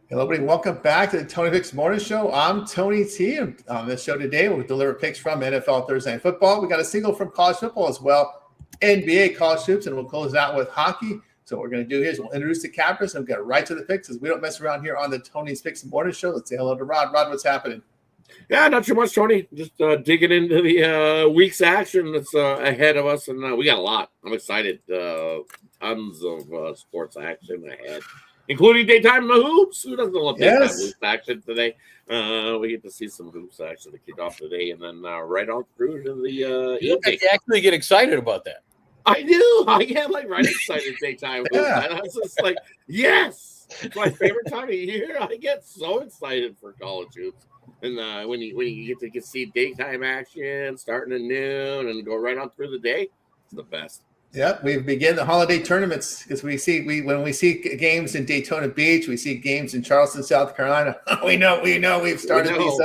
Hello, everybody. Welcome back to the Tony Picks Morning Show. I'm Tony T. And on this show today, we'll deliver picks from NFL Thursday Night Football. We got a single from college football as well, NBA college hoops, and we'll close out with hockey. So what we're going to do here is we'll introduce the cappers and we'll get right to the picks as we don't mess around here on the Tony's Picks Morning Show. Let's say hello to Rod. Rod, what's happening? Yeah, not too much, Tony. Just digging into the week's action that's ahead of us, and we got a lot. I'm excited. Tons of sports action ahead, including daytime hoops. Who doesn't love daytime hoops action today? We get to see some hoops action to kick off today, and then right on through to the you actually get excited about that. I do. I get right excited daytime hoops. And I was just like, yes, it's my favorite time of year. I get so excited for college hoops. And when you get to see daytime action starting at noon and go right on through the day, it's the best. Yep, we begin the holiday tournaments because when we see games in Daytona Beach, we see games in Charleston, South Carolina. we know we've started these.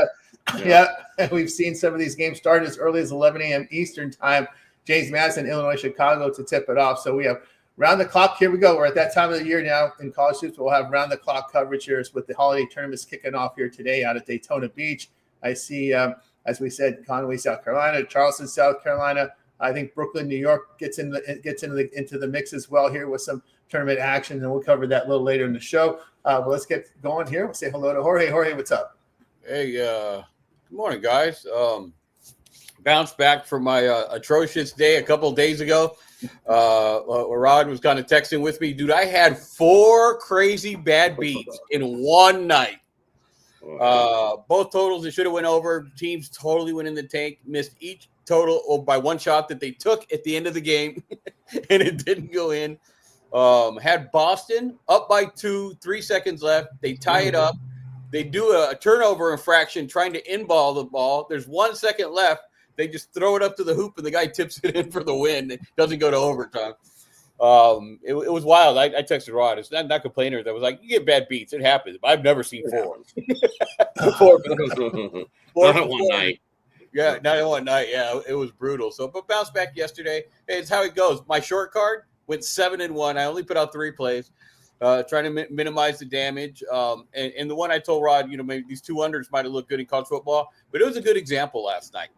We've seen some of these games start as early as 11 a.m. Eastern time. James Madison, Illinois, Chicago to tip it off. So we have round the clock. Here we go. We're at that time of the year now in college hoops. We'll have round the clock coverage here with the holiday tournaments kicking off here today out at Daytona Beach. I see, as we said, Conway, South Carolina, Charleston, South Carolina. I think Brooklyn, New York gets into the mix as well here with some tournament action, and we'll cover that a little later in the show. But let's get going here. We'll say hello to Jorge. Jorge, what's up? Hey, good morning, guys. Bounced back from my atrocious day a couple of days ago. Rod was kind of texting with me. Dude, I had 4 crazy bad beats in one night. Both totals that should have went over. Teams totally went in the tank. Missed each total by one shot that they took at the end of the game, and it didn't go in. Had Boston up by 2, 3 seconds left. They tie it up. They do a turnover infraction trying to inball the ball. There's 1 second left. They just throw it up to the hoop, and the guy tips it in for the win. It doesn't go to overtime. It was wild. I texted Rod. It's not complaining. I was like, you get bad beats. It happens. I've never seen 4. Not in one night. Yeah, not in one night. Yeah, it was brutal. So, but bounced back yesterday. Hey, it's how it goes. My short card went 7-1. I only put out 3 plays, trying to minimize the damage. And the one I told Rod, maybe these 2 unders might have looked good in college football, but it was a good example last night.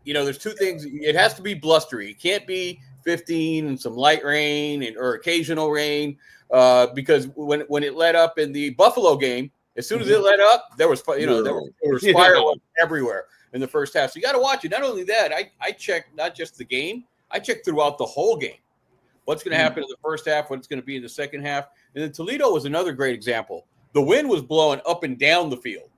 There's 2 things. It has to be blustery. It can't be 15 and some light rain or occasional rain, because when it let up in the Buffalo game, as soon as it let up, there was fireworks everywhere in the first half. So you got to watch it. Not only that, I checked not just the game, I checked throughout the whole game. What's going to happen in the first half, what's going to be in the second half. And then Toledo was another great example. The wind was blowing up and down the field.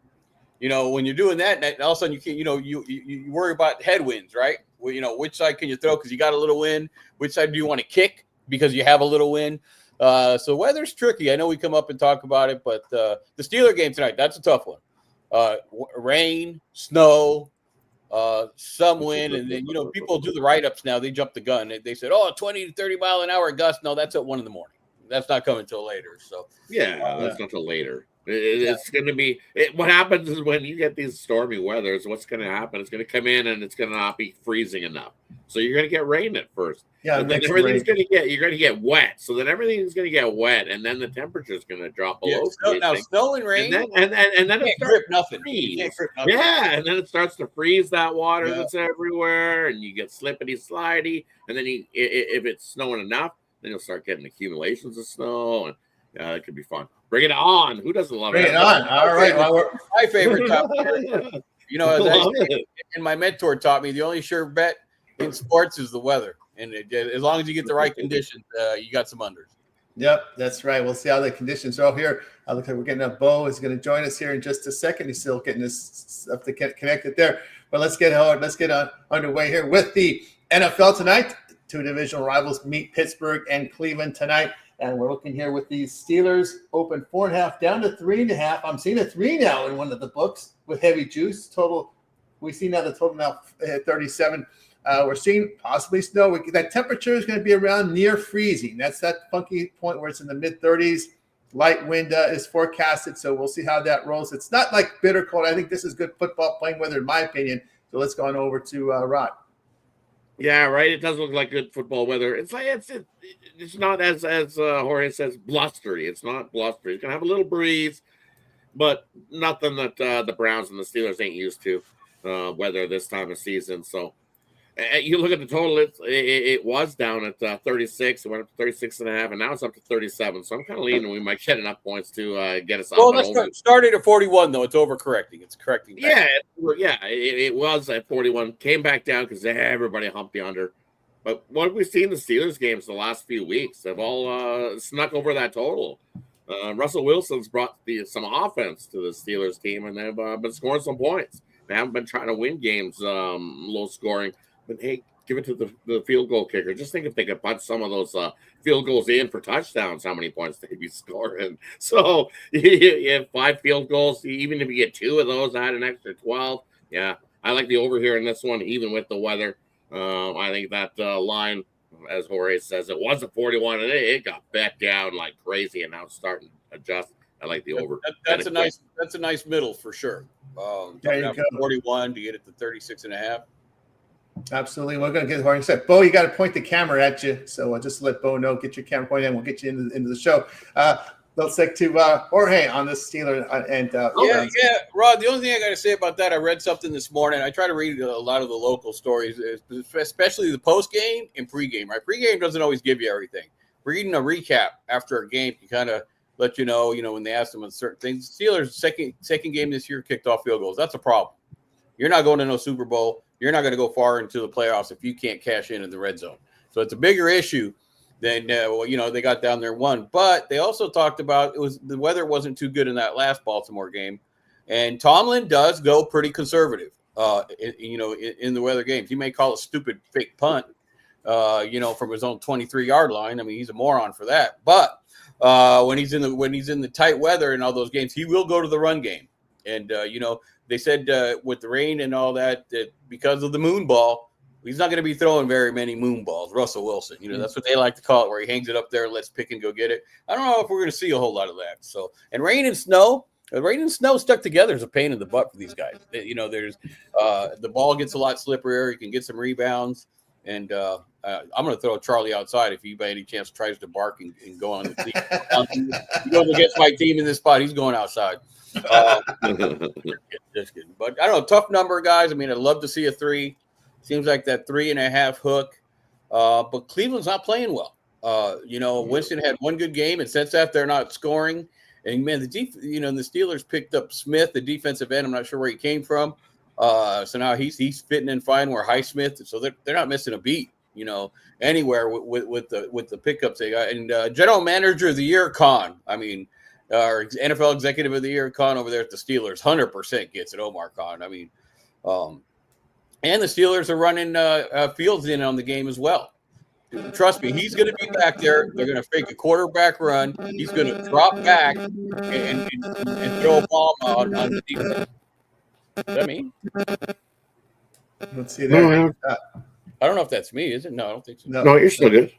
When you're doing that, and all of a sudden you can't, you worry about headwinds, right? Well, which side can you throw because you got a little wind? Which side do you want to kick because you have a little wind? So weather's tricky. I know we come up and talk about it, but the Steeler game tonight, that's a tough one. Rain, snow, some wind, and then, people do the write-ups now. They jump the gun. They said, 20 to 30 mile an hour gust. No, that's at 1 in the morning. That's not coming until later. So that's not till later. It's going to be what happens is when you get these stormy weathers, what's going to happen? It's going to come in and it's going to not be freezing enough. So you're going to get rain at first. Yeah, and then everything's going to you're going to get wet. So then everything's going to get wet, and then the temperature is going to drop below. Snow and rain, and then it starts nothing. Yeah, and then it starts to freeze that water that's everywhere, and you get slippity slidey. And then if it's snowing enough, then you'll start getting accumulations of snow, and it could be fun. Bring it on. Who doesn't love it? Bring it on. All right. My favorite topic. And my mentor taught me the only sure bet in sports is the weather. And as long as you get the right conditions, you got some unders. Yep, that's right. We'll see how the conditions are here. Looks like we're getting up. Bo is going to join us here in just a second. He's still getting this stuff to get connected there. But let's get underway here with the NFL tonight. 2 divisional rivals meet Pittsburgh and Cleveland tonight. And we're looking here with these Steelers open 4.5 down to 3.5. I'm seeing a 3 now in one of the books with heavy juice. Total, we see now the total now 37. We're seeing possibly snow. That temperature is going to be around near freezing. That's that funky point where it's in the mid-30s. Light wind is forecasted, so we'll see how that rolls. It's not like bitter cold. I think this is good football playing weather, in my opinion. So let's go on over to Rod. Yeah, right. It doesn't look like good football weather. It's like it's not as Jorge says blustery. It's not blustery. It's gonna have a little breeze, but nothing that the Browns and the Steelers ain't used to weather this time of season. So you look at the total, it was down at 36. It went up to 36 and a half, and now it's up to 37. So I'm kind of leaning we might get enough points to get us up. Well, let's started at 41, though. It's overcorrecting. It's correcting back. It was at 41. Came back down because everybody humped the under. But what have we seen in the Steelers games the last few weeks? They've all snuck over that total. Russell Wilson's brought some offense to the Steelers team, and they've been scoring some points. They haven't been trying to win games low scoring. But hey, give it to the field goal kicker. Just think if they could punch some of those field goals in for touchdowns, how many points they'd be scoring. So you have 5 field goals. Even if you get 2 of those, add an extra 12. Yeah, I like the over here in this one, even with the weather. I think that line, as Jorge says, it was a 41, and it got back down like crazy, and now it's starting to adjust. I like the over. That's a nice middle for sure. There you go. 41 to get it to 36 and a half. Absolutely. We're going to get Jorge set. Bo, you got to point the camera at you. So just let Bo know, get your camera pointed, and we'll get you into the show. Let's take to Jorge on this Steeler. Rod, the only thing I got to say about that, I read something this morning. I try to read a lot of the local stories, especially the post-game and pre-game. Right? Pre-game doesn't always give you everything. Reading a recap after a game can kind of let you know, when they ask them on certain things. Steelers' second game this year kicked off field goals. That's a problem. You're not going to no Super Bowl. You're not going to go far into the playoffs if you can't cash in the red zone. So it's a bigger issue than, they got down there and won. But they also talked about the weather wasn't too good in that last Baltimore game. And Tomlin does go pretty conservative, in the weather games. He may call it stupid fake punt, from his own 23-yard line. I mean, he's a moron for that. But when he's in the tight weather and all those games, he will go to the run game. And, they said with the rain and all that because of the moon ball, he's not going to be throwing very many moon balls, Russell Wilson. That's what they like to call it, where he hangs it up there and lets pick and go get it. I don't know if we're going to see a whole lot of that. So, and rain and snow stuck together is a pain in the butt for these guys. There's the ball gets a lot slipperier. You can get some rebounds. And I'm going to throw Charlie outside if he by any chance tries to bark and go on the team. He goes against my team in this spot. He's going outside. Just kidding. But I don't know, tough number, guys. I mean, I'd love to see a 3. Seems like that 3.5 hook. But Cleveland's not playing well. Winston had one good game, and since that, they're not scoring. And man, the Steelers picked up Smith, the defensive end. I'm not sure where he came from. So now he's fitting in fine where Highsmith. So they're not missing a beat, anywhere with the pickups they got. And general manager of the year, Khan. I mean, our NFL executive of the year, Khan over there at the Steelers, 100% gets it. Omar Khan. I mean, and the Steelers are running Fields in on the game as well. Trust me, he's going to be back there. They're going to fake a quarterback run. He's going to drop back and throw a bomb on the defense. Is that me? Let's see there. I don't know if that's me, is it? No, I don't think so. No, you're still good.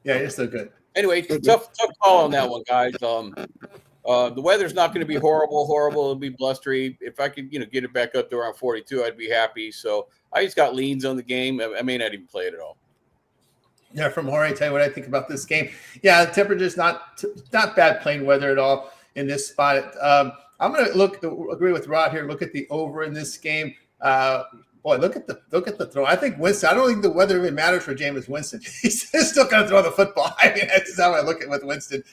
Yeah, you're still good. Anyway, tough call on that one, guys. The weather's not going to be horrible. It'll be blustery. If I could, get it back up to around 42, I'd be happy. So I just got leans on the game. I may not even play it at all. Yeah, from Jorge, tell you what I think about this game. Yeah, the temperature's not bad plain weather at all in this spot. I'm going to agree with Rod here. Look at the over in this game. Look at the throw. I think Winston. I don't think the weather even matters for Jameis Winston. He's still going to throw the football. I mean, that's how I look at with Winston.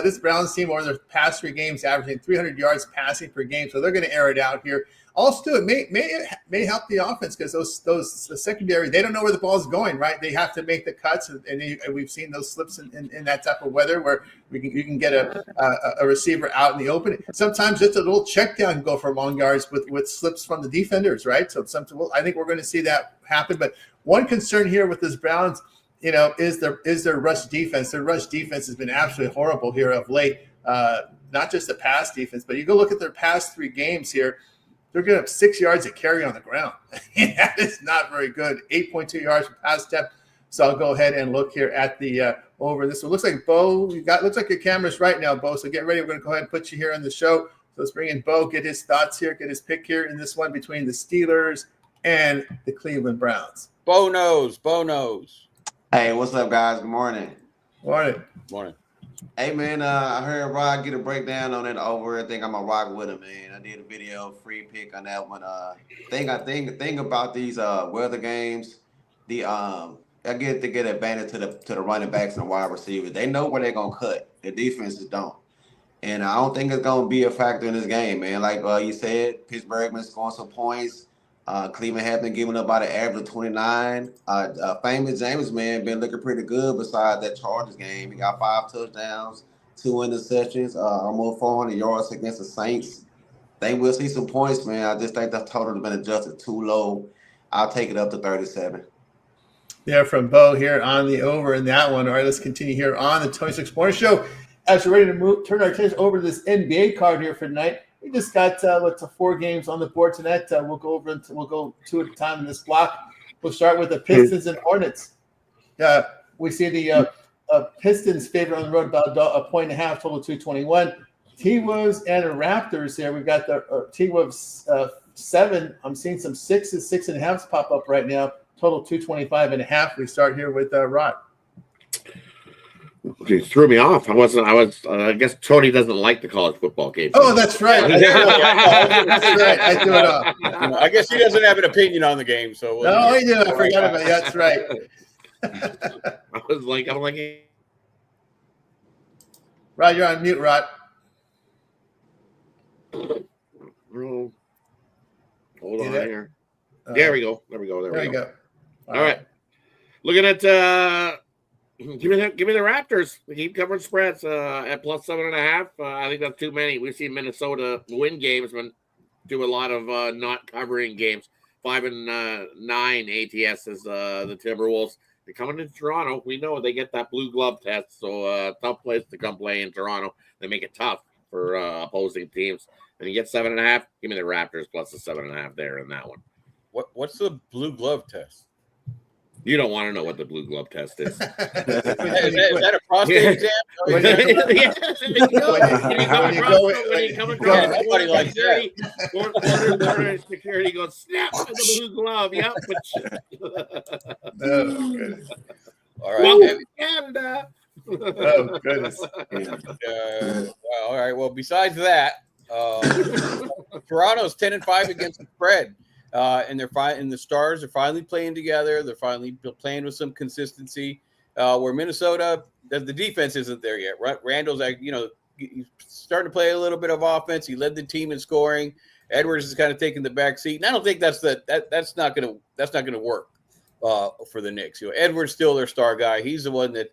This Browns team over their past 3 games averaging 300 yards passing per game, so they're going to air it out here. Also, it may help the offense because the secondary, they don't know where the ball is going, right? They have to make the cuts, and we've seen those slips in that type of weather where you can get a receiver out in the open. Sometimes just a little check down can go for long yards with slips from the defenders, right? So I think we're going to see that happen. But one concern here with this Browns, is their rush defense. Their rush defense has been absolutely horrible here of late. Not just the pass defense, but you go look at their past 3 games here. They're getting up 6 yards a carry on the ground. That is not very good. 8.2 yards per pass attempt. So I'll go ahead and look here at the over. This one looks like Bo. Looks like your camera's right now, Bo. So get ready. We're going to go ahead and put you here on the show. So let's bring in Bo, get his thoughts here, get his pick here in this one between the Steelers and the Cleveland Browns. Bo knows. Hey, what's up, guys? Good morning. Morning. Morning. Hey, man, I heard Rod get a breakdown on that over. I think I'm gonna rock with him, man. I did a video, free pick on that one. Thing about these weather games, I get to get advantage to the running backs and wide receivers. They know where they're gonna cut. The defenses don't. And I don't think it's going to be a factor in this game, man. Like you said, Pittsburgh been scoring some points. Cleveland has been giving up about an average of 29. Famous James, man, been looking pretty good besides that Chargers game. He got 5 touchdowns, 2 interceptions, almost 400 yards against the Saints. They will see some points, man. I just think the total has been adjusted too low. I'll take it up to 37. There from Bo here on the over in that one. All right, let's continue here on the 26 Morning Show. As we're ready to turn our attention over to this NBA card here for tonight, we just got 4 games on the board tonight. We'll go 2 at a time in this block. We'll start with the Pistons and Hornets. We see the Pistons favored on the road about a 1.5, total 221. T-Wolves and the Raptors here. We've got the T-Wolves 7. I'm seeing some 6s, 6.5s pop up right now. Total 225.5. We start here with Rod. He threw me off. I guess Tony doesn't like the college football game. Oh, that's right. That's right. I threw it off. I guess he doesn't have an opinion on the game. So no, I do. I forgot about it. That's right. I'm like, Rod, you're on mute, Rod. hold on there? here. There we go. There we go. All right. Looking at give me the Raptors. We keep covering spreads at plus 7.5. I think that's too many. We've seen Minnesota win games, but do a lot of not covering games. 5-9 ATS is the Timberwolves. They're coming to Toronto. We know they get that blue glove test, so tough place to come play in Toronto. They make it tough for opposing teams. And you get 7.5. Give me the Raptors plus the 7.5 there in that one. What's the blue glove test? You don't want to know what the blue glove test is. Is that a prostate exam? Nobody likes that. Border security goes, snap to the blue glove. Yep. Oh, goodness. All right. Welcome to Canada. Oh, goodness. All right. Well, besides that, Toronto's 10-5 against the spread. And they're fine. And the Stars are finally playing together. They're finally playing with some consistency. Where Minnesota, the defense isn't there yet. Randall's, he's starting to play a little bit of offense. He led the team in scoring. Edwards is kind of taking the back seat, and I don't think that's not gonna work for the Knicks. Edwards still their star guy. He's the one that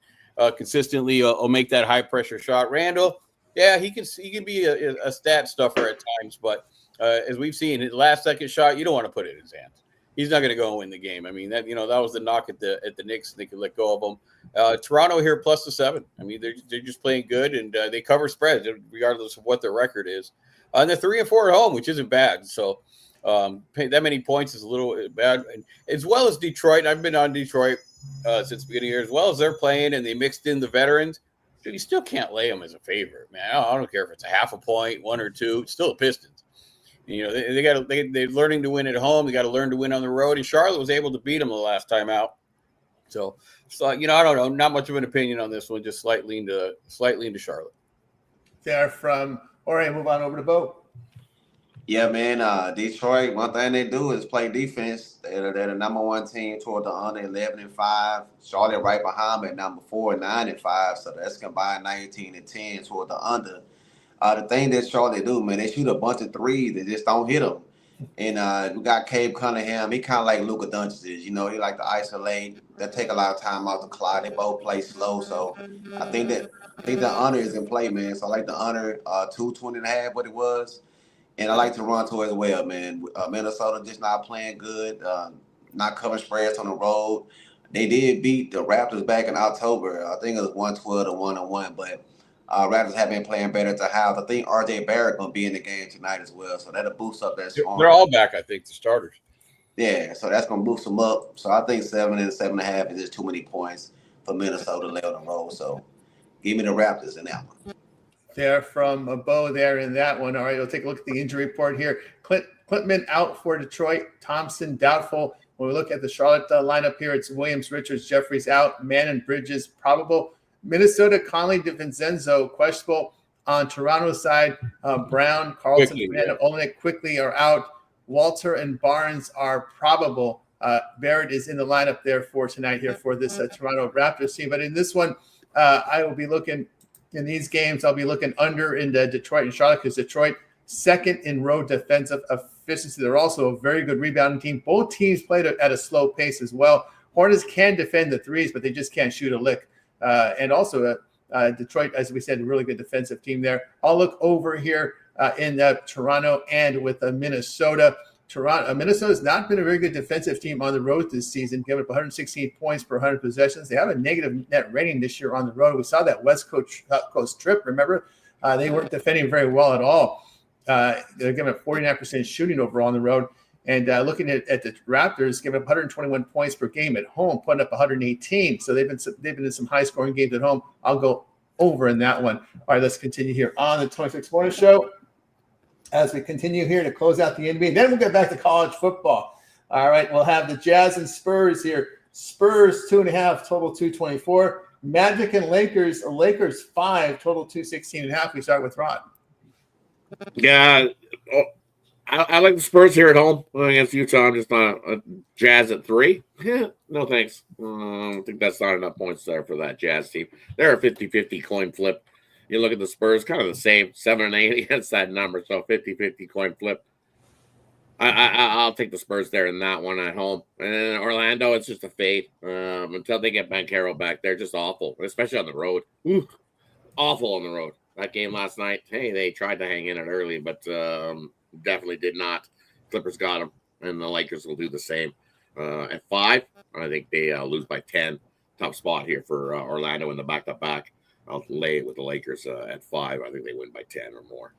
consistently will make that high pressure shot. Randall, yeah, he can be a stat stuffer at times, but as we've seen, his last second shot, you don't want to put it in his hands. He's not going to go and win the game. I mean, that was the knock at the Knicks. They could let go of them. Toronto here plus the 7. I mean, they're just playing good, and they cover spreads regardless of what their record is. And they're 3-4 at home, which isn't bad. So that many points is a little bad. And as well as Detroit, I've been on Detroit since the beginning of the year. As well as they're playing, and they mixed in the veterans. Dude, you still can't lay them as a favorite, man. I don't care if it's a half a point, 1 or 2. It's still the Pistons. They're learning to win at home. They got to learn to win on the road. And Charlotte was able to beat them the last time out. So I don't know. Not much of an opinion on this one. Just slightly into Charlotte. There from Jorge. Move on over to Bo. Yeah, man. Detroit, one thing they do is play defense. They're the number 1 team toward the under 11-5. Charlotte right behind them at number 4, 9-5. So that's combined 19-10 toward the under. The thing that Charlotte do, man, they shoot a bunch of threes. They just don't hit them. And we got Cade Cunningham. He kind of like Luka Doncic is. He like to isolate. They take a lot of time off the clock. They both play slow. So I think the under is in play, man. So I like the under 220.5, what it was. And I like to run to as well, man. Minnesota just not playing good, not covering spreads on the road. They did beat the Raptors back in October. I think it was 112 to 101, but Raptors have been playing better at the house. I think RJ Barrett going to be in the game tonight as well, so that'll boost up that scoring. They're all back, I think, the starters. Yeah, so that's going to boost them up. So I think 7 and 7.5 is just too many points for Minnesota to lay on the road. So give me the Raptors in that one. There from a Bo there in that one. All right, we'll take a look at the injury report here. Clintman out for Detroit. Thompson doubtful. When we look at the Charlotte lineup here, it's Williams, Richards, Jeffries out, Mann, Bridges probable. Minnesota, Conley, DiVincenzo questionable. On Toronto's side, Brown, Carlson, Fernando, Olenek quickly are out. Walter and Barnes are probable. Barrett is in the lineup there for tonight here for this Toronto Raptors team. But in this one, I will be looking in these games. I'll be looking under in Detroit and Charlotte because Detroit second in road defensive efficiency. They're also a very good rebounding team. Both teams played at a slow pace as well. Hornets can defend the threes, but they just can't shoot a lick. And also Detroit, as we said, a really good defensive team there. I'll look over here in Toronto and with Minnesota. Minnesota has not been a very good defensive team on the road this season, giving up 116 points per 100 possessions. They have a negative net rating this year on the road. We saw that West Coast trip, remember? They weren't defending very well at all. They're giving up 49% shooting overall on the road. And looking at the Raptors, giving up 121 points per game at home, putting up 118. So they've been in some high-scoring games at home. I'll go over in that one. All right, let's continue here on the 26 Morning Show. As we continue here to close out the NBA, then we'll get back to college football. All right, we'll have the Jazz and Spurs here. Spurs 2.5, total 224. Magic and Lakers 5, total 216.5. We start with Rod. Yeah, I like the Spurs here at home against Utah. I'm just not a Jazz at 3. Yeah, no thanks. I think that's not enough points there for that Jazz team. They're a 50-50 coin flip. You look at the Spurs, kind of the same, 7 and 8 against that number, so 50-50 coin flip. I'll take the Spurs there in that one at home. And then Orlando, it's just a fade. Until they get Banchero back, they're just awful, especially on the road. Ooh, awful on the road. That game last night, hey, they tried to hang in it early, but definitely did not. Clippers got them, and the Lakers will do the same. At 5, I think they lose by 10. Tough spot here for Orlando in the back-to-back. I'll lay it with the Lakers at 5. I think they win by 10 or more.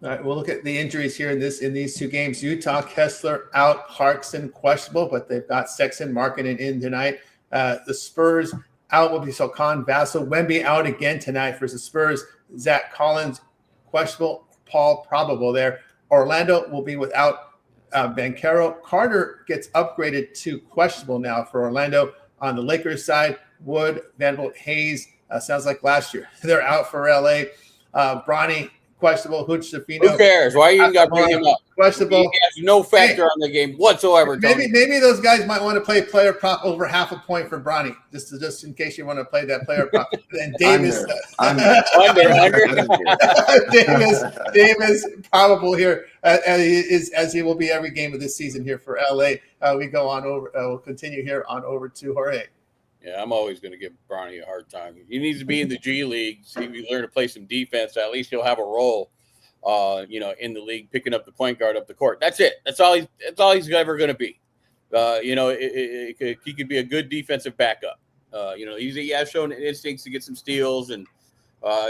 All right, we'll look at the injuries here in these two games. Utah, Kessler out, Clarkson questionable, but they've got Sexton, Markkanen in tonight. The Spurs out will be Sokan, Vassell, Wemby out again tonight for the Spurs. Zach Collins questionable, Paul probable there. Orlando will be without Banchero. Carter gets upgraded to questionable now for Orlando. On the Lakers side, Wood, Vanderbilt, Hayes, sounds like last year. They're out for LA. Bronny, questionable. Hooch Stefino. Who cares? Why you even got to bring him up? Questionable. He has no factor on the game whatsoever. Maybe those guys might want to play player prop over half a point for Bronny, just in case you want to play that player prop. And Davis, under. Davis probable here as he will be every game of this season here for LA. We go on over. We'll continue here on over to Jorge. Yeah, I'm always going to give Bronny a hard time. He needs to be in the G League. See if he learn to play some defense. At least he'll have a role, in the league, picking up the point guard up the court. That's it. That's all he's ever going to be. He could be a good defensive backup. He has shown instincts to get some steals, and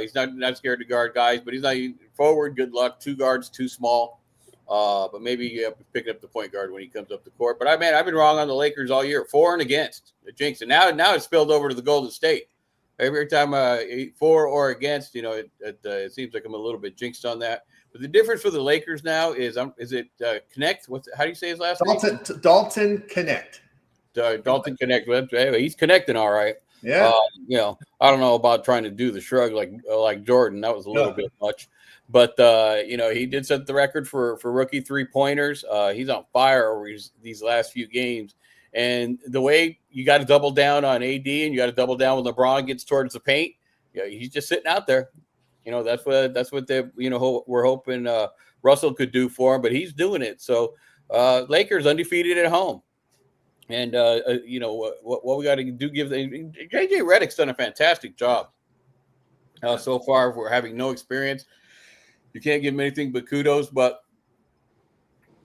he's not scared to guard guys. But he's not forward. Good luck. 2 guards, too small. But maybe picking up the point guard when he comes up the court. But I've been wrong on the Lakers all year, for and against the jinx, and now it's spilled over to the Golden State. Every time for or against, it seems like I'm a little bit jinxed on that. But the difference for the Lakers now is it Connect? How do you say his last name? Dalton Connect. Dalton Connect. He's connecting all right. Yeah. I don't know about trying to do the shrug like Jordan. That was a little bit much. But, he did set the record for rookie 3-pointers. He's on fire over these last few games. And the way you got to double down on AD and you got to double down when LeBron gets towards the paint, he's just sitting out there. That's what we're hoping Russell could do for him, but he's doing it. So Lakers undefeated at home. And, what we got to do, JJ Redick's done a fantastic job so far. We're having no experience. You can't give him anything but kudos, but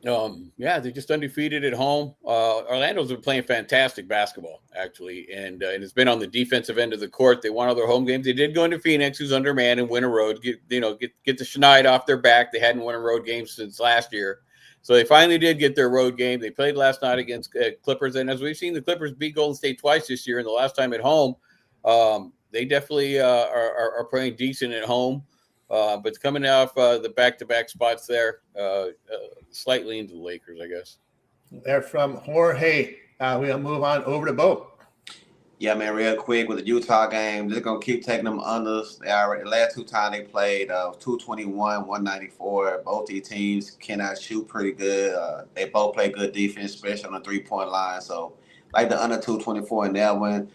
they're just undefeated at home. Orlando's been playing fantastic basketball, actually, and it's been on the defensive end of the court. They won all their home games. They did go into Phoenix, who's undermanned, and win a road. Get the Schneid off their back. They hadn't won a road game since last year, so they finally did get their road game. They played last night against Clippers, and as we've seen, the Clippers beat Golden State twice this year, and the last time at home, they definitely are playing decent at home. But coming off the back-to-back spots there, slightly into the Lakers, I guess. They're from Jorge. We'll move on over to Bo. Yeah, man, real quick with the Utah game, just going to keep taking them unders. They already, the last two times they played, 221, 194. Both these teams cannot shoot pretty good. They both play good defense, especially on the three-point line. So, like the under 224 in that one.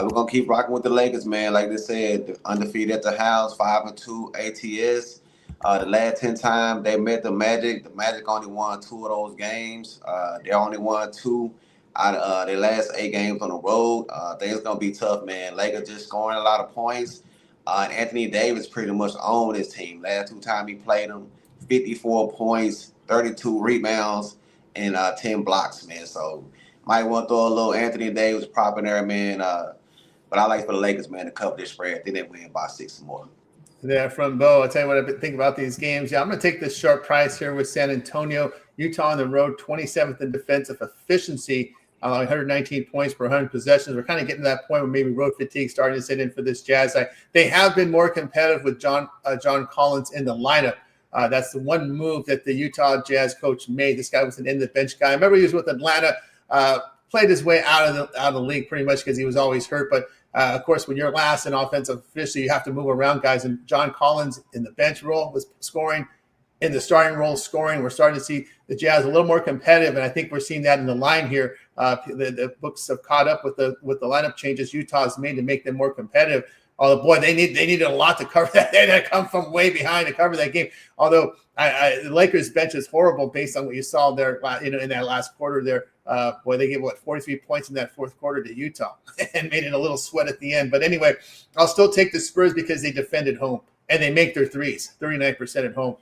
We're going to keep rocking with the Lakers, man. Like they said, undefeated at the house, 5-2 ATS. The last 10 times they met the Magic only won 2 of those games. They only won 2 out of their last 8 games on the road. I think it's going to be tough, man. Lakers just scoring a lot of points. And Anthony Davis pretty much owned his team. Last 2 times he played them, 54 points, 32 rebounds, and 10 blocks, man. So might want to throw a little Anthony Davis prop in there, man. But I like for the Lakers, man, to cover this spread. I think they win by 6 more. There from Bo. I'll tell you what I think about these games. Yeah, I'm going to take this sharp price here with San Antonio. Utah on the road, 27th in defensive efficiency. 119 points per 100 possessions. We're kind of getting to that point where maybe road fatigue starting to set in for this Jazz. They have been more competitive with John Collins in the lineup. That's the one move that the Utah Jazz coach made. This guy was an in-the-bench guy. I remember he was with Atlanta, played his way out of the league pretty much because he was always hurt. But, of course, when you're last in offensive efficiency, you have to move around guys. And John Collins in the bench role was scoring. In the starting role, scoring, we're starting to see the Jazz a little more competitive, and I think we're seeing that in the line here. The books have caught up with the lineup changes Utah has made to make them more competitive. Although, boy, they needed a lot to cover that. They had to come from way behind to cover that game. Although the Lakers bench is horrible based on what you saw there, in that last quarter there. Boy, they gave 43 points in that fourth quarter to Utah and made it a little sweat at the end. But anyway, I'll still take the Spurs because they defended home and they make their threes, 39% at home.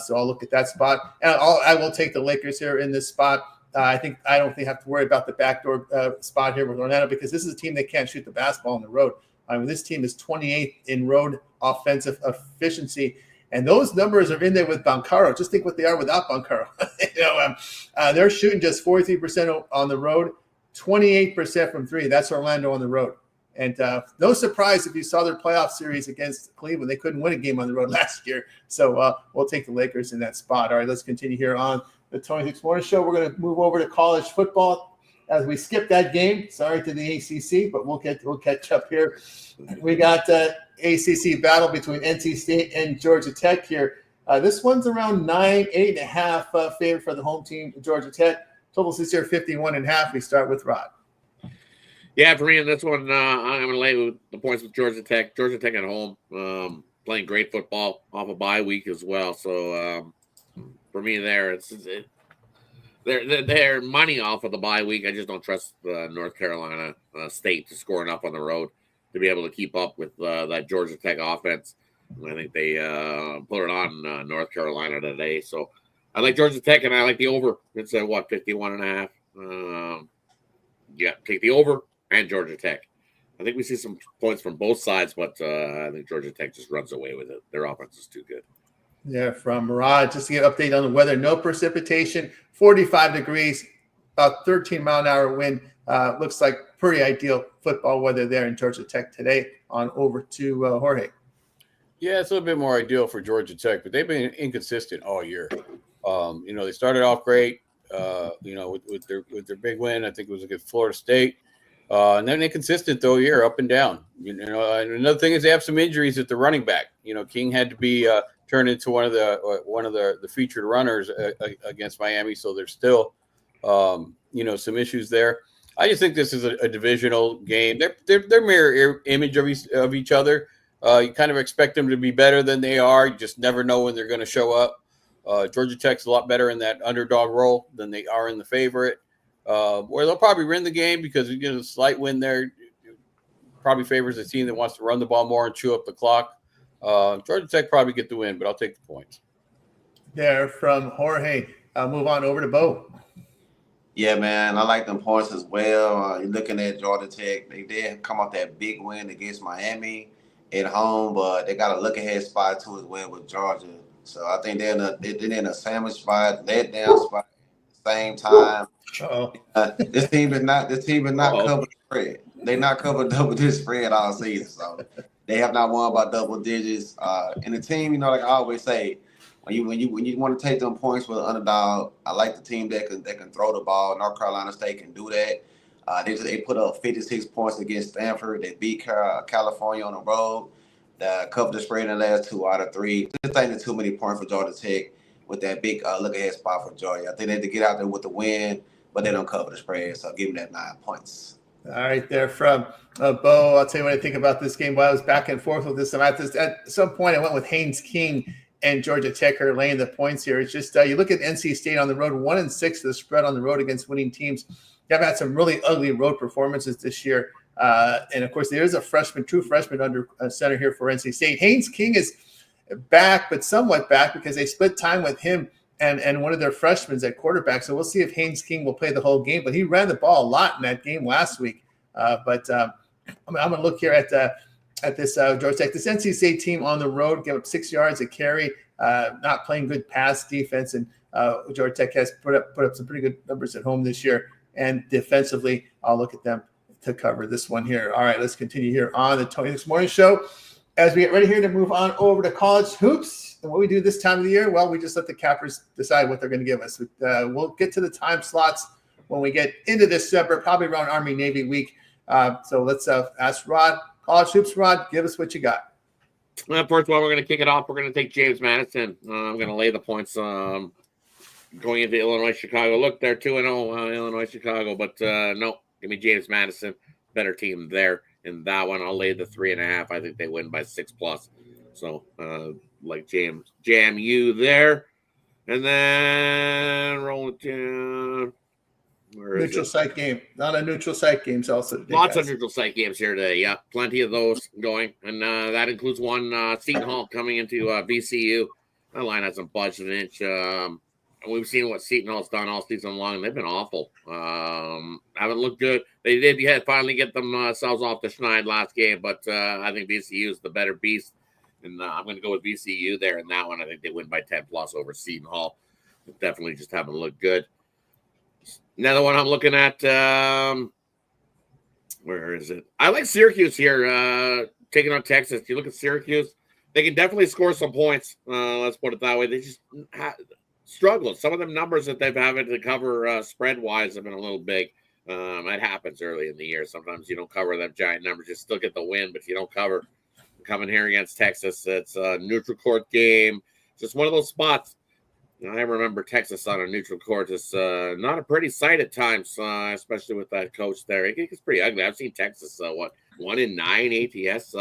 So I'll look at that spot, and I will take the Lakers here in this spot. I don't think I have to worry about the backdoor spot here with Orlando because this is a team that can't shoot the basketball on the road. I mean, this team is 28th in road offensive efficiency, and those numbers are in there with Banchero. Just think what they are without Banchero. They're shooting just 43% on the road, 28% from 3. That's Orlando on the road. And no surprise if you saw their playoff series against Cleveland. They couldn't win a game on the road last year. So we'll take the Lakers in that spot. All right, let's continue here on the Tony Hicks Morning Show. We're going to move over to college football as we skip that game. Sorry to the ACC, but we'll catch up here. We got ACC battle between NC State and Georgia Tech here. This one's around 8.5 favorite for the home team, Georgia Tech. Total this year 51.5. We start with Rod. Yeah, for me, that's one I'm going to lay with the points with Georgia Tech. Georgia Tech at home, playing great football off a bye week as well. So for me, they're money off of the bye week. I just don't trust North Carolina State to score enough on the road to be able to keep up with that Georgia Tech offense. I think they put it on North Carolina today. So I like Georgia Tech, and I like the over. It's 51.5. Yeah, take the over. And Georgia Tech. I think we see some points from both sides, but I think Georgia Tech just runs away with it. Their offense is too good. Yeah, from Rod, just to get an update on the weather. No precipitation, 45 degrees, about 13-mile-an-hour wind. Looks like pretty ideal football weather there in Georgia Tech today. On over to Jorge. Yeah, it's a little bit more ideal for Georgia Tech, but they've been inconsistent all year. They started off great, with their big win. I think it was against Florida State. And then they're consistent the whole year, up and down. And another thing is they have some injuries at the running back. King had to be turned into one of the featured runners against Miami, so there's still some issues there. I just think this is a divisional game. They're mirror image of each other. You kind of expect them to be better than they are. You just never know when they're going to show up. Georgia Tech's a lot better in that underdog role than they are in the favorite. Where they'll probably win the game because a slight win there probably favors a team that wants to run the ball more and chew up the clock. Georgia Tech probably get the win, but I'll take the points. There from Jorge. Move on over to Bo. Yeah, man, I like them points as well. You're looking at Georgia Tech. They did come off that big win against Miami at home, but they got a look-ahead spot too as well with Georgia. So I think they're in a sandwich spot, let down spot at the same time. This team is not covered spread. They not covered double-digit spread all season, so they have not won by double digits. And the team, like I always say, when you want to take them points with an underdog, I like the team that can throw the ball. North Carolina State can do that. They put up 56 points against Stanford. They beat California on the road. They covered the spread in the last 2 out of 3. I think it's too many points for Georgia Tech with that big look-ahead spot for Georgia. I think they had to get out there with the win, but they don't cover the spread, so give them that 9 points. All right, there from Bo. I'll tell you what I think about this game. While I was back and forth with this, at some point I went with Haynes King and Georgia Tech are laying the points here. It's just you look at NC State on the road, 1-6 the spread on the road against winning teams. They've had some really ugly road performances this year. And, of course, there is a true freshman under center here for NC State. Haynes King is back, but somewhat back because they split time with him and one of their freshmen at quarterback. So we'll see if Haynes King will play the whole game. But he ran the ball a lot in that game last week. I'm going to look here at this Georgia Tech. This NC State team on the road gave up 6 yards a carry, not playing good pass defense. And Georgia Tech has put up some pretty good numbers at home this year. And defensively, I'll look at them to cover this one here. All right, let's continue here on the Tony This Morning Show. As we get ready here to move on over to college hoops, and what we do this time of the year, well, we just let the cappers decide what they're going to give us. We'll get to the time slots when we get into December, probably around Army-Navy week. So let's ask Rod, college hoops. Rod, give us what you got. First of all, we're going to kick it off. We're going to take James Madison. I'm going to lay the points going into Illinois-Chicago. Look, they're 2-0, Illinois-Chicago, but no, give me James Madison. Better team there. In that one, I'll lay the 3.5. I think they win by 6+. So, like Jam U there. And then roll it down. Neutral site game. Not a neutral site games also today, Lots guys. of neutral site games here today. Yeah, plenty of those going. And that includes one Seton Hall coming into VCU. That line hasn't budged an inch. We've seen what Seton Hall's done all season long, and they've been awful. Haven't looked good. They did finally get themselves off the schneid last game, but I think VCU is the better beast. And I'm going to go with VCU there in that one. I think they win by 10+ over Seton Hall. Definitely just haven't looked good. Another one I'm looking at, where is it? I like Syracuse here, taking on Texas. You look at Syracuse, they can definitely score some points. Let's put it that way. They just struggled. Some of the numbers that they've had to cover spread-wise have been a little big. That happens early in the year. Sometimes you don't cover them giant numbers. You still get the win, but you don't cover. Coming here against Texas, it's a neutral court game. Just one of those spots. I remember Texas on a neutral court is not a pretty sight at times, especially with that coach there. It gets pretty ugly. I've seen Texas, 1 in 9 ATS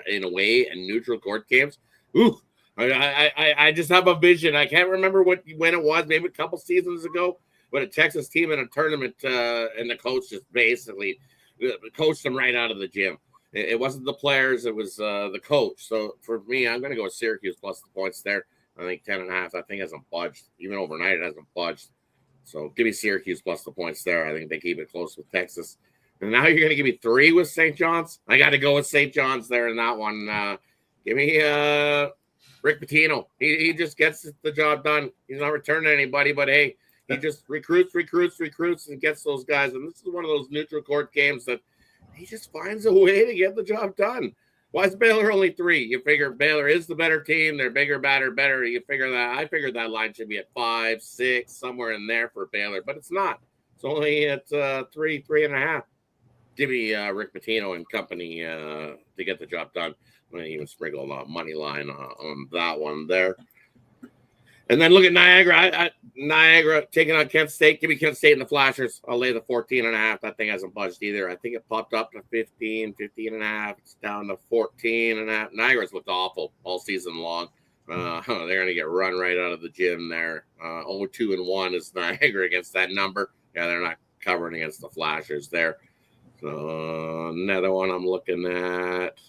in away and neutral court games. Ooh, I just have a vision. I can't remember when it was, maybe a couple seasons ago, but a Texas team in a tournament, and the coach just basically coached them right out of the gym. It wasn't the players, it was the coach. So for me, I'm going to go with Syracuse plus the points there. I think 10.5. I think hasn't budged. Even overnight, it hasn't budged. So give me Syracuse plus the points there. I think they keep it close with Texas. And now you're going to give me 3 with St. John's? I got to go with St. John's there in that one. Give me Rick Pitino. He just gets the job done. He's not returning anybody, but hey, he just recruits, and gets those guys. And this is one of those neutral court games that he just finds a way to get the job done. Why is Baylor only 3? You figure Baylor is the better team. They're bigger, better. You figure that. I figured that line should be at 5, 6, somewhere in there for Baylor, but it's not. It's only at 3.5. Give me Rick Pitino and company to get the job done. I'm going to even sprinkle a money line on that one there. And then look at Niagara. Niagara taking on Kent State. Give me Kent State and the Flashers. I'll lay the 14.5. That thing hasn't budged either. I think it popped up to 15.5. It's down to 14.5. Niagara's looked awful all season long. They're going to get run right out of the gym there. 0-2-1 is Niagara against that number. Yeah, they're not covering against the Flashers there. So another one I'm looking at.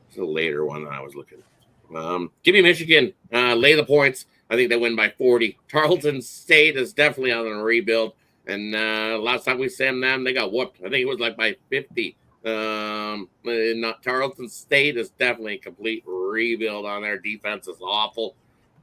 It's a later one that I was looking at. Give me Michigan. Lay the points. I think they win by 40. Tarleton State is definitely on a rebuild. And last time we saw them, they got whooped. I think it was like by 50. Tarleton State is definitely a complete rebuild on their defense. Is awful.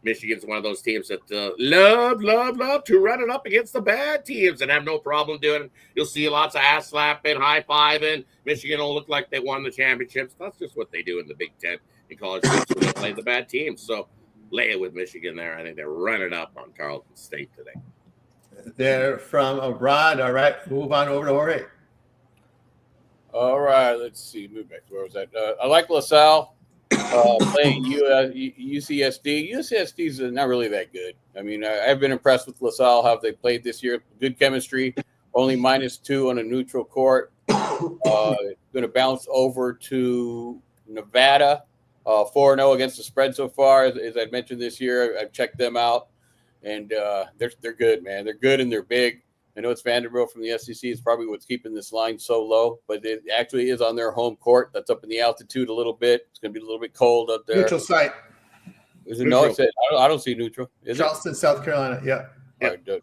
Michigan's one of those teams that love to run it up against the bad teams and have no problem doing it. You'll see lots of ass slapping, high-fiving. Michigan will look like they won the championships. That's just what they do in the Big Ten. In college games when they play the bad teams. So lay it with Michigan there. I think they're running up on Tarleton State today. there from Rod. All right, move on over to Jorge. All right, let's see. Move back to where was that? I like LaSalle playing UCSD. UCSD is not really that good. I mean, I've been impressed with LaSalle, how they played this year. Good chemistry, only -2 on a neutral court. Going to bounce over to Nevada, 4-0 against the spread so far. As I mentioned this year, I've checked them out, and they're good, man. They're good and they're big. I know it's Vanderbilt from the SEC. It's probably what's keeping this line so low, but it actually is on their home court. That's up in the altitude a little bit. It's going to be a little bit cold up there. Neutral site. Is it neutral? No, I don't see neutral. Is Charleston, South Carolina. Yeah. All right,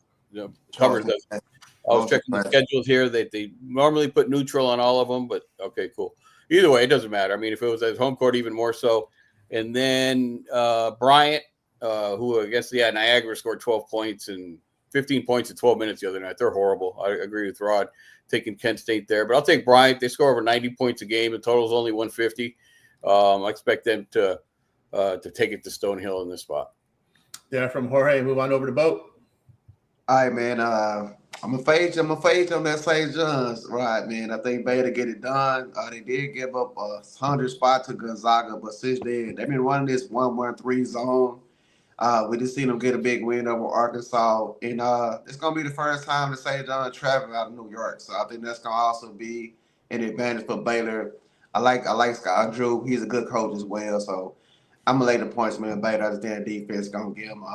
covers that. I was checking the schedules here. They normally put neutral on all of them, but okay, cool. Either way, it doesn't matter. I mean, if it was at home court, even more so. And then Bryant, who I guess, Niagara scored 12 points and 15 points in 12 minutes the other night. They're horrible. I agree with Rod taking Kent State there. But I'll take Bryant. They score over 90 points a game. The total is only 150. I expect them to take it to Stonehill in this spot. Yeah, from Jorge, move on over to Boat. All right, man. I'm a fade on that St. John's, right, man. I think Beta get it done. They did give up a 100 spot to Gonzaga, but since then they've been running this 1-1-3 zone. We just seen them get a big win over Arkansas, and it's gonna be the first time that St. John traveling out of New York. So I think that's gonna also be an advantage for Baylor. I like Scott Drew. He's a good coach as well. So I'm gonna lay the points, man. Baylor, I just think defense gonna give them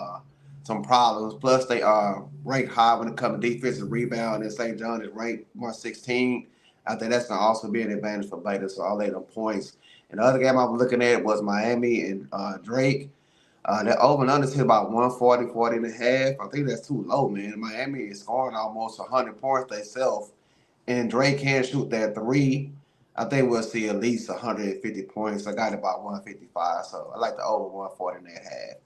some problems. Plus, they are ranked high when it comes to defensive rebound, and St. John is ranked 116. I think that's going to also be an advantage for Baylor, so I'll lay them points. And the other game I was looking at was Miami and Drake. That over and under hit about 140, 40 and a half. I think that's too low, man. Miami is scoring almost 100 points themselves, and Drake can't shoot that three. I think we'll see at least 150 points. I got about 155, so I like the over 140 and a half.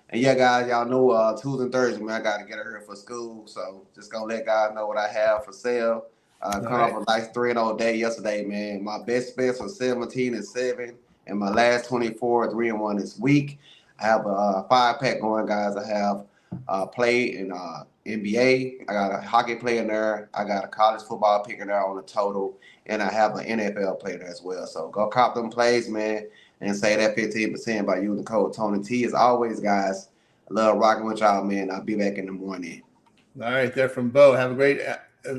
And yeah, guys, y'all know Tuesday and Thursday, man, I got to get her here for school. So just going to let guys know what I have for sale. Coming off a nice 3-0 day yesterday, man. My best bets was 17-7, and my last 24, 3-1 this week. I have a 5-pack going, guys. I have play in NBA. I got a hockey play in there. I got a college football pick in there on the total. And I have an NFL play there as well. So go cop them plays, man. And say that 15% by using the code Tony T. As always, guys, I love rocking with y'all, man. I'll be back in the morning. All right, there from Bo. Have a great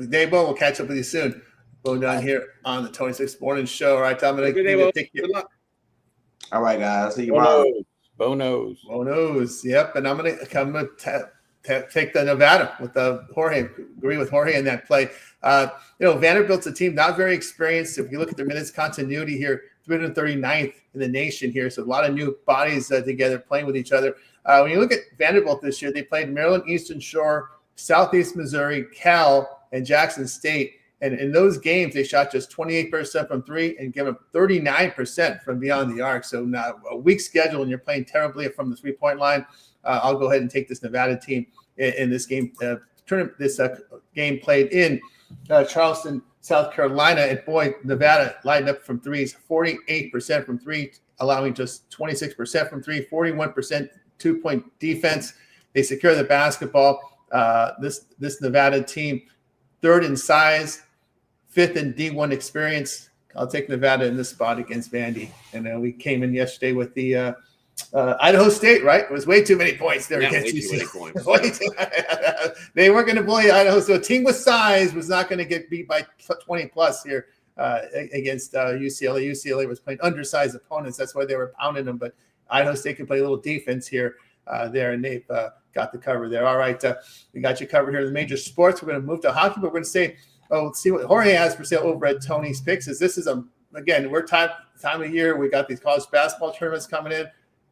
day, Bo. We'll catch up with you soon. Bo down here on the 26th Morning Show. All right, I'm going to take you. All right, guys. See you tomorrow. Bo knows. Yep, and I'm going to come take the Nevada with Jorge. Agree with Jorge in that play. Vanderbilt's a team not very experienced. If you look at their minutes continuity here, 339th in the nation here. So a lot of new bodies together playing with each other. When you look at Vanderbilt this year, they played Maryland, Eastern Shore, Southeast Missouri, Cal, and Jackson State. And in those games, they shot just 28% from three and gave up 39% from beyond the arc. So now a weak schedule and you're playing terribly from the three-point line. I'll go ahead and take this Nevada team in this game. Game played in Charleston, South Carolina. And boy, Nevada lined up from threes, 48% from three, allowing just 26% from three, 41% two-point defense. They secure the basketball. This Nevada team, third in size, fifth in D1 experience. I'll take Nevada in this spot against Vandy. And we came in yesterday with the Idaho State, right? It was way too many points there against UCLA. They weren't going to bully Idaho. So a team with size was not going to get beat by 20 plus here against UCLA. UCLA was playing undersized opponents. That's why they were pounding them. But Idaho State can play a little defense here, there, and they've got the cover there. All right, we got you covered here in the major sports. We're going to move to hockey, but we're going to say, let's see what Jorge has for sale over at Tony's Picks. This is again, we're time of year. We got these college basketball tournaments coming in.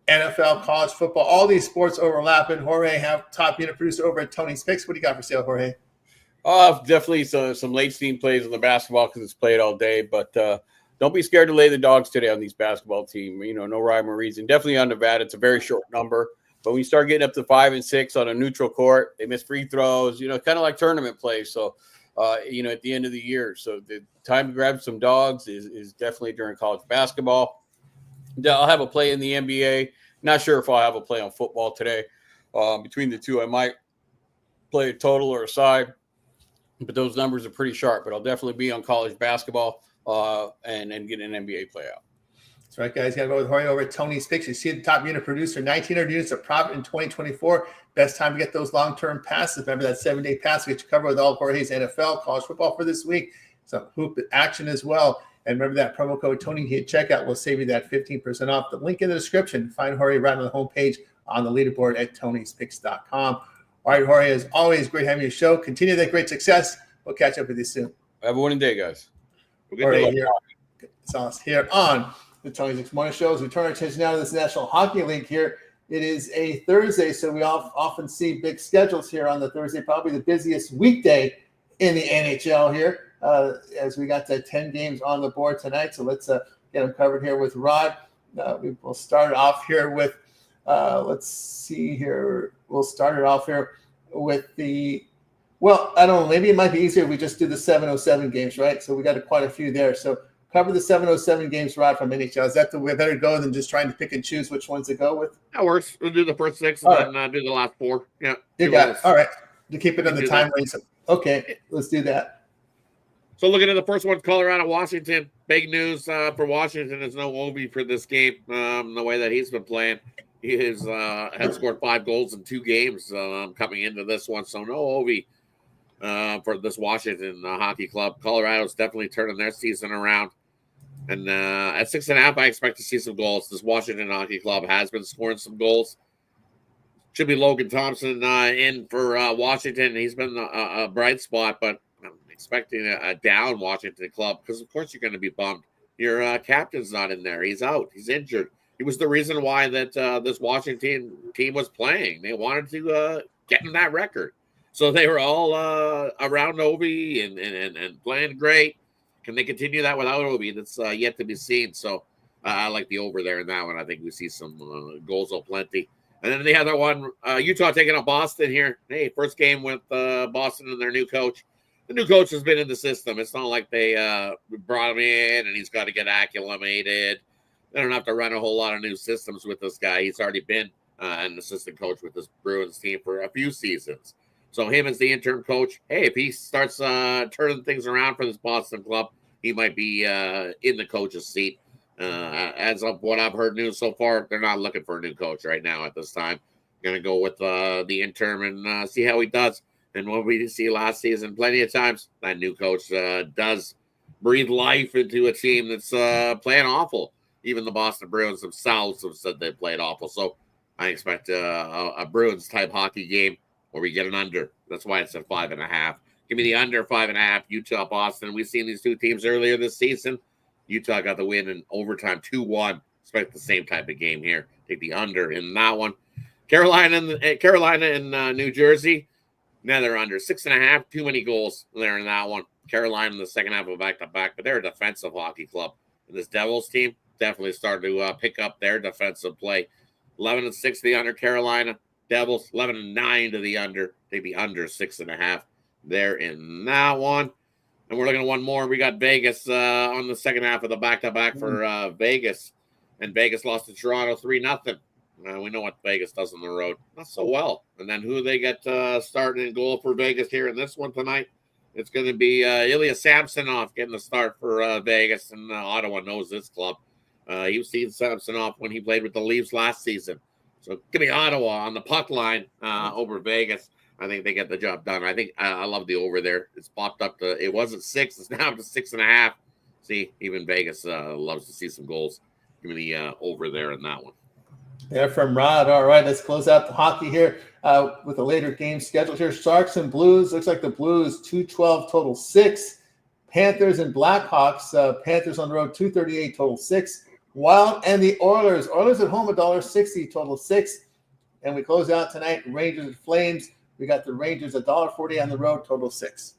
NFL, college football, all these sports overlapping. Jorge, have top unit producer over at Tony's Picks. What do you got for sale, Jorge? Definitely some late steam plays on the basketball because it's played all day. But don't be scared to lay the dogs today on these basketball team. No rhyme or reason. Definitely on Nevada, it's a very short number. But when you start getting up to 5 and 6 on a neutral court, they miss free throws. Kind of like tournament play. So at the end of the year, so the time to grab some dogs is definitely during college basketball. I'll have a play in the NBA. Not sure if I'll have a play on football today. Between the two, I might play a total or a side, but those numbers are pretty sharp. But I'll definitely be on college basketball and get an NBA play out. That's right, guys. Got to go with Jorge over at Tony's Picks. You see the top unit producer, 1,900 units of profit in 2024. Best time to get those long-term passes. Remember that 7-day pass will get you covered with all Jorge's NFL, college football for this week. Some hoop action as well. And remember that promo code Tony at checkout will save you that 15% off. The link in the description. Find Jorge right on the homepage on the leaderboard at Tony'sPicks.com. All right, Jorge, as always, great having you show. Continue that great success. We'll catch up with you soon. Have a winning day, guys. Jorge here. It's us here on the Tony's Picks Morning Show. As we turn our attention now to this National Hockey League here. It is a Thursday, so we often see big schedules here on the Thursday, probably the busiest weekday in the NHL here, as we got 10 games on the board tonight. So let's get them covered here with Rod. We will start off here with, let's see here. We'll start it off here with the, well, I don't know, maybe it might be easier if we just do the 707 games, right? So we got quite a few there. So cover the 707 games, Rod, from NHL. Is that the way better go than just trying to pick and choose which ones to go with? That works. We'll do the first 6 and then do the last 4. Yeah. You got it. All right. To keep it on the time range. Okay, let's do that. So looking at the first one, Colorado, Washington. Big news for Washington is no Ovi for this game. The way that he's been playing, he had scored 5 goals in 2 games coming into this one. So no Ovi for this Washington hockey club. Colorado's definitely turning their season around. And at 6.5, I expect to see some goals. This Washington hockey club has been scoring some goals. Should be Logan Thompson in for Washington. He's been a bright spot, but I'm expecting a down Washington club because, of course, you're going to be bummed. Your captain's not in there. He's out. He's injured. He was the reason why that this Washington team was playing. They wanted to get in that record. So they were all around Ovi and playing great. Can they continue that without Obi? That's yet to be seen. So I like the over there in that one. I think we see some goals plenty. And then the other one, Utah taking on Boston here. Hey, first game with Boston and their new coach. The new coach has been in the system. It's not like they brought him in and he's got to get acclimated. They don't have to run a whole lot of new systems with this guy. He's already been an assistant coach with this Bruins team for a few seasons. So him as the interim coach, hey, if he starts turning things around for this Boston club, he might be in the coach's seat. As of what I've heard news so far, they're not looking for a new coach right now at this time. Going to go with the interim and see how he does. And what we see last season, plenty of times, that new coach does breathe life into a team that's playing awful. Even the Boston Bruins themselves have said they played awful. So I expect a Bruins-type hockey game where we get an under. That's why it's at 5.5. Give me the under 5.5. Utah, Boston. We've seen these two teams earlier this season. Utah got the win in overtime 2-1. Expect the same type of game here. Take the under in that one. Carolina and New Jersey. Now they're under 6.5. Too many goals there in that one. Carolina in the second half of back-to-back, but they're a defensive hockey club. And this Devils team definitely started to pick up their defensive play. 11-6 the under Carolina. Devils 11-9 to the under. They'd be under 6.5 there in that one. And we're looking at one more. We got Vegas on the second half of the back-to-back for Vegas. And Vegas lost to Toronto 3-0. We know what Vegas does on the road. Not so well. And then who they get starting in goal for Vegas here in this one tonight? It's going to be Ilya Samsonov getting the start for Vegas. And Ottawa knows this club. You've seen Samsonov when he played with the Leafs last season. So give me Ottawa on the puck line over Vegas. I think they get the job done. I think I love the over there. It's popped up to, it wasn't 6. It's now up to 6.5. See, even Vegas loves to see some goals. Give me the over there in that one. There from Rod. All right, let's close out the hockey here with a later game scheduled here. Sharks and Blues. Looks like the Blues 212 total 6. Panthers and Blackhawks. Panthers on the road 238 total 6. Wild and the Oilers. Oilers at home $1.60 total 6. And we close out tonight. Rangers and Flames. We got the Rangers $1.40 on the road total 6.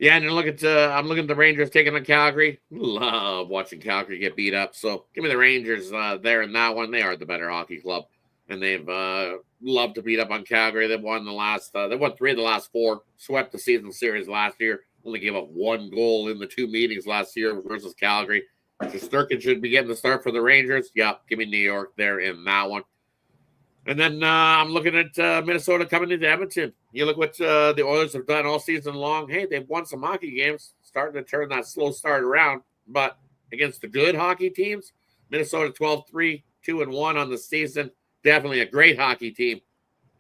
Yeah, and look at I'm looking at the Rangers taking on Calgary. Love watching Calgary get beat up. So give me the Rangers there in that one. They are the better hockey club, and they've loved to beat up on Calgary. They've won they won 3 of the last 4. Swept the season series last year. Only gave up 1 goal in the 2 meetings last year versus Calgary. Shesterkin should be getting the start for the Rangers. Yeah, give me New York there in that one. And then I'm looking at Minnesota coming into Edmonton. You look what the Oilers have done all season long. Hey, they've won some hockey games, starting to turn that slow start around. But against the good hockey teams, Minnesota 12-3, 2-1 on the season. Definitely a great hockey team.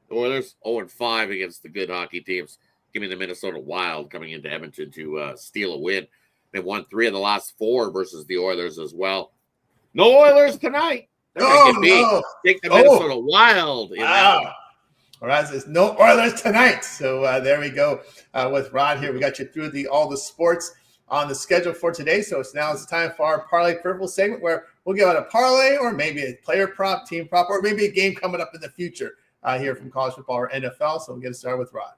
The Oilers 0-5 against the good hockey teams. Give me the Minnesota Wild coming into Edmonton to steal a win. They won 3 of the last 4 versus the Oilers as well. No Oilers tonight. No. Take the Minnesota Wild. Wow. All right, there's no Oilers tonight. So there we go with Rod here. We got you through all the sports on the schedule for today. So it's time for our Parlay Purple segment where we'll give out a parlay or maybe a player prop, team prop, or maybe a game coming up in the future here from college football or NFL. So we'll get started with Rod.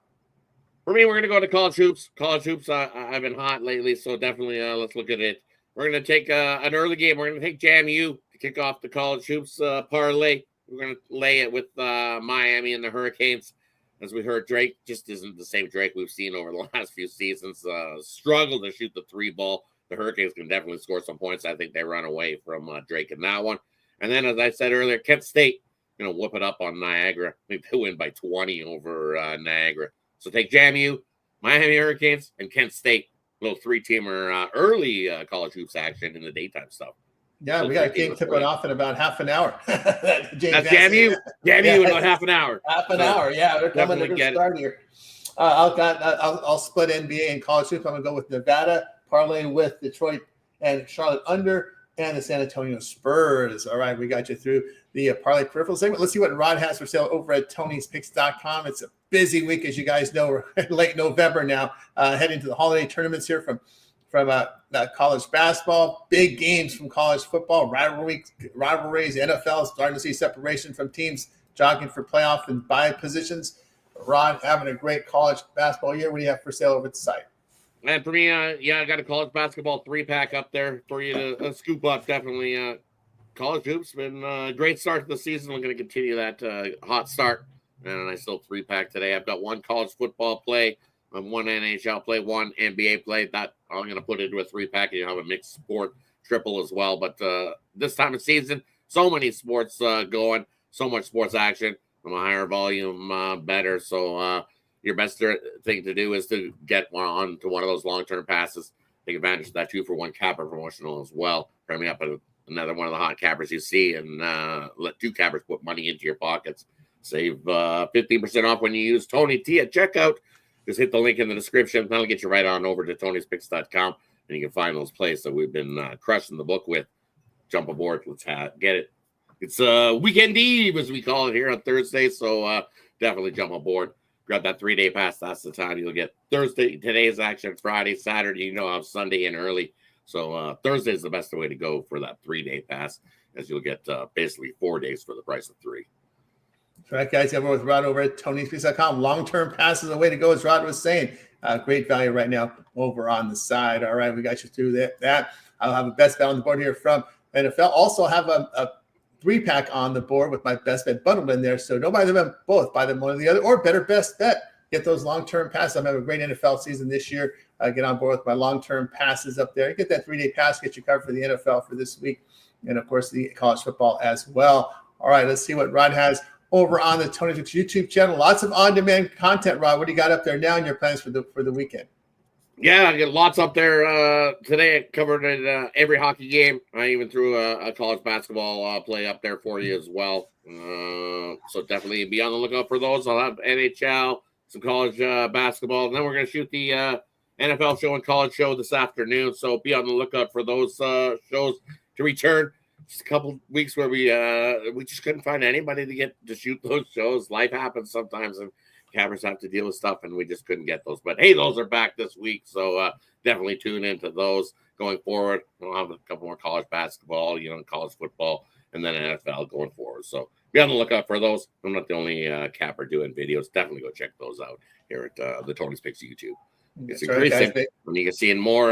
For me, we're going to go to college hoops. College hoops, I've been hot lately, so definitely let's look at it. We're going to take an early game. We're going to take JMU to kick off the college hoops parlay. We're going to lay it with Miami and the Hurricanes. As we heard, Drake just isn't the same Drake we've seen over the last few seasons. Struggled to shoot the 3 ball. The Hurricanes can definitely score some points. I think they run away from Drake in that one. And then, as I said earlier, Kent State, whoop it up on Niagara. I think they win by 20 over Niagara. So take JMU, Miami Hurricanes, and Kent State. Little 3-teamer early college hoops action in the daytime stuff. Yeah, we got a game tipping off in about half an hour. That's JMU. JMU in about half an hour. Half an hour, yeah. They're coming to start here. I'll split NBA and college hoops. I'm going to go with Nevada, parlay with Detroit and Charlotte under, and the San Antonio Spurs. All right, we got you through the parlay peripheral segment. Let's see what Rod has for sale over at Tony'sPicks.com. It's a busy week, as you guys know. We're late November now, heading to the holiday tournaments here from college basketball, big games from college football, rivalries, NFL starting to see separation from teams jogging for playoff and bye positions. Rod, having a great college basketball year. What do you have for sale over at the site? And for me, I got a college basketball 3-pack up there for you to scoop up. Definitely, college hoops been a great start to the season. We're going to continue that hot start. And I still 3-pack today. I've got 1 college football play, 1 NHL play, 1 NBA play. That I'm going to put into a 3-pack, and you have a mixed sport triple as well. But this time of season, so many sports going, so much sports action. I'm a higher volume better. So your best thing to do is to get on to one of those long-term passes. Take advantage of that 2-for-1 capper promotional as well. Bring me up another one of the hot cappers you see, and let 2 cappers put money into your pockets. Save 15% off when you use Tony T at checkout. Just hit the link in the description. That'll get you right on over to Tony'sPicks.com, and you can find those plays that we've been crushing the book with. Jump aboard. Let's get it. It's weekend eve, as we call it here on Thursday, so definitely jump aboard. Grab that 3-day pass. That's the time you'll get today's action, Friday, Saturday, have Sunday in early. So Thursday is the best way to go for that 3-day pass, as you'll get basically 4 days for the price of 3. All right, guys, everyone with Rod over at Tony'sPicks.com. Long-term passes the way to go, as Rod was saying. Great value right now over on the side. All right, we got you through that. I'll have a best bet on the board here from NFL. Also have a 3-pack on the board with my best bet bundled in there. So don't buy them both. Buy them one or the other, or better best bet. Get those long-term passes. I'm having a great NFL season this year. Get on board with my long-term passes up there. Get that 3-day pass. Get you covered for the NFL for this week. And, of course, the college football as well. All right, let's see what Rod has over on the Tony Picks YouTube channel. Lots of on-demand content, Rod. What do you got up there now in your plans for the weekend? Yeah, I got lots up there today. I covered every hockey game. I even threw a college basketball play up there for you as well. So definitely be on the lookout for those. I'll have NHL, some college basketball, and then we're going to shoot the NFL show and college show this afternoon. So be on the lookout for those shows to return. Just a couple weeks where we just couldn't find anybody to shoot those shows. Life happens sometimes, and cameras have to deal with stuff, and we just couldn't get those. But hey, those are back this week, so definitely tune into those going forward. We'll have a couple more college basketball, college football, and then NFL going forward. So be on the lookout for those. I'm not the only capper doing videos. Definitely go check those out here at the Tony's Picks YouTube. It's increasing. And you can see more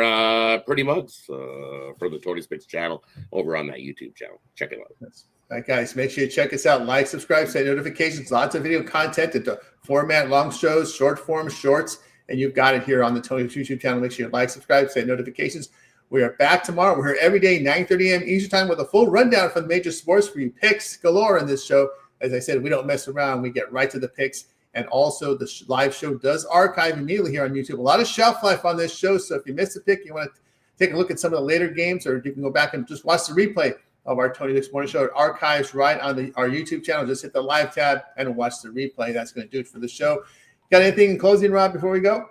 pretty mugs for the Tony's Picks channel over on that YouTube channel. Check it out. All right, guys, make sure you check us out. Like, subscribe, set notifications. Lots of video content at the format, long shows, short form, shorts, and you've got it here on the Tony's YouTube channel. Make sure you like, subscribe, set notifications. We are back tomorrow. We're here every day, 9:30 a.m. Eastern time with a full rundown from the major sports for you. Picks galore in this show. As I said, we don't mess around. We get right to the picks. And also the live show does archive immediately here on YouTube. A lot of shelf life on this show. So if you missed a pick, you want to take a look at some of the later games, or you can go back and just watch the replay of our Tony Dix Morning Show. It archives right on our YouTube channel. Just hit the live tab and watch the replay. That's going to do it for the show. Got anything in closing, Rob, before we go?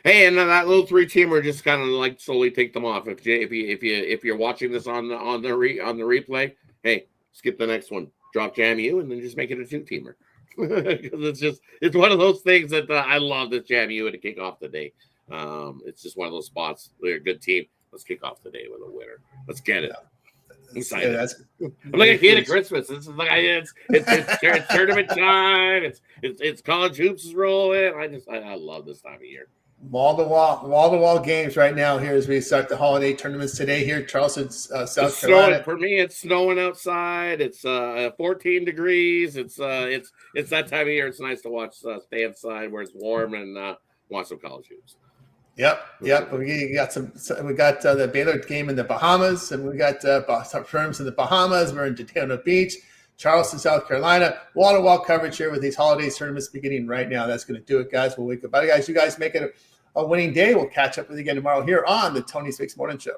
Hey, and that little 3-teamer, just kind of like slowly take them off. If you're watching this on the replay, hey, skip the next one, drop Jam U, and then just make it a 2-teamer. Because it's one of those things that I love this Jam U to kick off the day. It's just one of those spots. They're a good team. Let's kick off the day with a winner. Let's get it. I'm excited. I'm like a kid at Christmas. It's like it's tournament time. It's college hoops is rolling. I love this time of year. Wall-to-wall games right now here as we start the holiday tournaments today here, Charleston, South Carolina. For me, it's snowing outside. It's 14 degrees. It's that time of year. It's nice to watch, stay inside where it's warm and watch some college hoops. Yep. We got the Baylor game in the Bahamas, and we got some firms in the Bahamas. We're in Daytona Beach, Charleston, South Carolina. Wall-to-wall coverage here with these holiday tournaments beginning right now. That's going to do it, guys. We'll wake up. Bye, guys. You guys make it a winning day. We'll catch up with you again tomorrow here on the Tony Dix Morning Show.